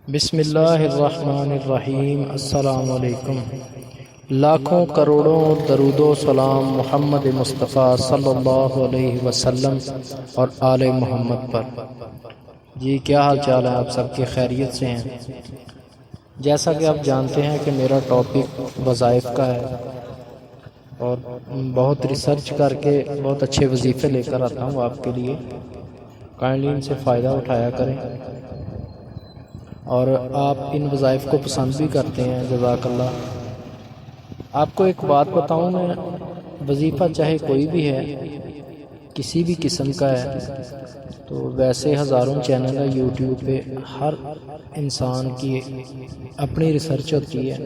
بسم اللہ الرحمن الرحیم۔ السلام علیکم۔ لاکھوں کروڑوں درود و سلام محمد مصطفیٰ صلی اللہ علیہ وسلم اور آل محمد پر۔ جی کیا حال چال ہے؟ آپ سب کی خیریت سے ہیں؟ جیسا کہ آپ جانتے ہیں کہ میرا ٹاپک وظائف کا ہے اور بہت ریسرچ کر کے بہت اچھے وظیفے لے کر آتا ہوں آپ کے لیے۔ کائنڈلی ان سے فائدہ اٹھایا کریں اور آپ ان وظائف کو پسند بھی کرتے ہیں، جزاک اللہ۔ آپ کو ایک بات بتاؤں، میں وظیفہ چاہے کوئی بھی ہے، کسی بھی قسم کا ہے، تو ویسے ہزاروں چینل ہے یوٹیوب پہ، ہر انسان کی اپنی ریسرچ ہوتی ہے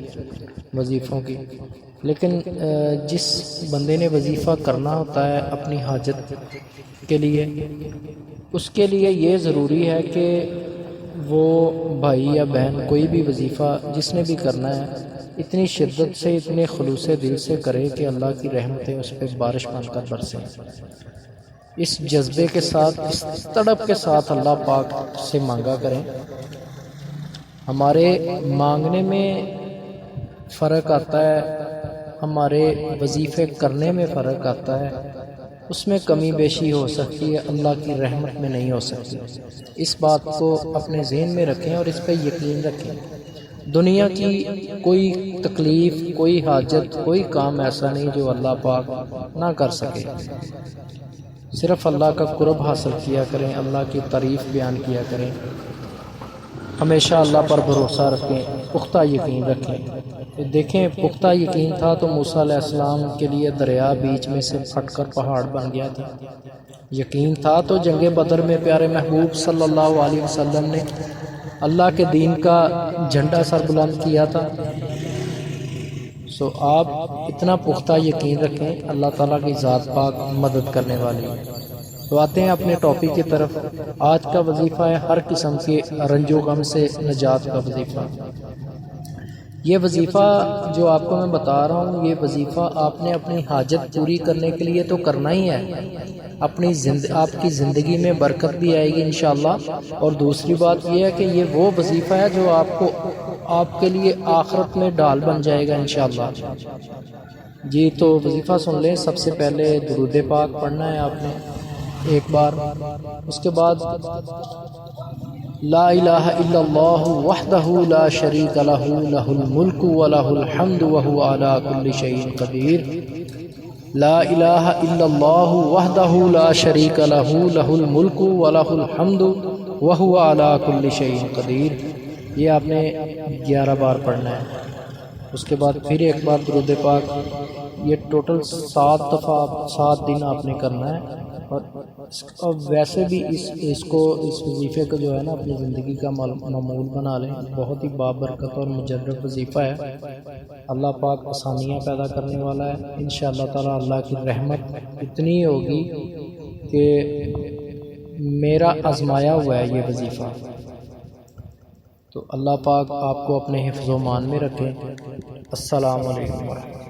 وظیفوں کی، لیکن جس بندے نے وظیفہ کرنا ہوتا ہے اپنی حاجت کے لیے، اس کے لیے یہ ضروری ہے کہ وہ بھائی یا بہن کوئی بھی وظیفہ جس نے بھی کرنا ہے اتنی شدت سے، اتنے خلوص دل سے کرے کہ اللہ کی رحمتیں اس پہ بارش بن کر برسیں۔ اس جذبے کے ساتھ، اس تڑپ کے ساتھ اللہ پاک سے مانگا کریں۔ ہمارے مانگنے میں فرق آتا ہے، ہمارے وظیفے کرنے میں فرق آتا ہے، اس میں کمی بیشی ہو سکتی ہے، اللہ کی رحمت میں نہیں ہو سکتی۔ اس بات کو اپنے ذہن میں رکھیں اور اس پہ یقین رکھیں۔ دنیا کی کوئی تکلیف، کوئی حاجت، کوئی کام ایسا نہیں جو اللہ پاک نہ کر سکے۔ صرف اللہ کا قرب حاصل کیا کریں، اللہ کی تعریف بیان کیا کریں، ہمیشہ اللہ پر بھروسہ رکھیں، پختہ یقین رکھیں۔ دیکھیں، پختہ یقین تھا تو موسیٰ علیہ السلام کے لیے دریا بیچ میں سے پھٹ کر پہاڑ بن گیا تھا۔ یقین تھا تو جنگ بدر میں پیارے محبوب صلی اللہ علیہ وسلم نے اللہ کے دین کا جھنڈا سر بلند کیا تھا۔ آپ اتنا پختہ یقین رکھیں، اللہ تعالیٰ کی ذات پاک مدد کرنے والی ہے۔ تو آتے ہیں اپنے ٹاپک کی طرف۔ آج کا وظیفہ ہے ہر قسم کے رنج و غم سے نجات کا وظیفہ۔ یہ وظیفہ جو آپ کو میں بتا رہا ہوں، یہ وظیفہ آپ نے اپنی حاجت پوری کرنے کے لیے تو کرنا ہی ہے، آپ کی زندگی میں برکت بھی آئے گی انشاءاللہ، اور دوسری بات یہ ہے کہ یہ وہ وظیفہ ہے جو آپ کے لیے آخرت میں ڈال بن جائے گا انشاءاللہ۔ جی تو وظیفہ سن لیں۔ سب سے پہلے درود پاک پڑھنا ہے آپ نے ایک بار، اس کے بعد لا الہ الا اللہ وحدہ لا شریک لہ لہ الملک ولہ الحمد وہو علی کل شیء قدیر۔ لا الہ الا اللہ وحدہ لا شریک لہ لہ الملک ولہ الحمد وہو علی کل شیء قدیر۔ یہ آپ نے 11 بار پڑھنا ہے۔ اس کے بعد پھر ایک بار درود پاک، یہ ٹوٹل 7 دفعہ 7 دن آپ نے کرنا ہے۔ اور ویسے بھی اس وظیفے کو جو ہے نا اپنی زندگی کا معمول بنا لیں، بہت ہی بابرکت اور مجرب وظیفہ ہے۔ اللہ پاک آسانیاں پیدا کرنے والا ہے انشاءاللہ تعالی۔ اللہ کی رحمت اتنی ہوگی کہ میرا آزمایا ہوا ہے یہ وظیفہ، تو اللہ پاک آپ کو اپنے حفظ و مان میں رکھے۔ السلام علیکم ورحمۃ اللہ۔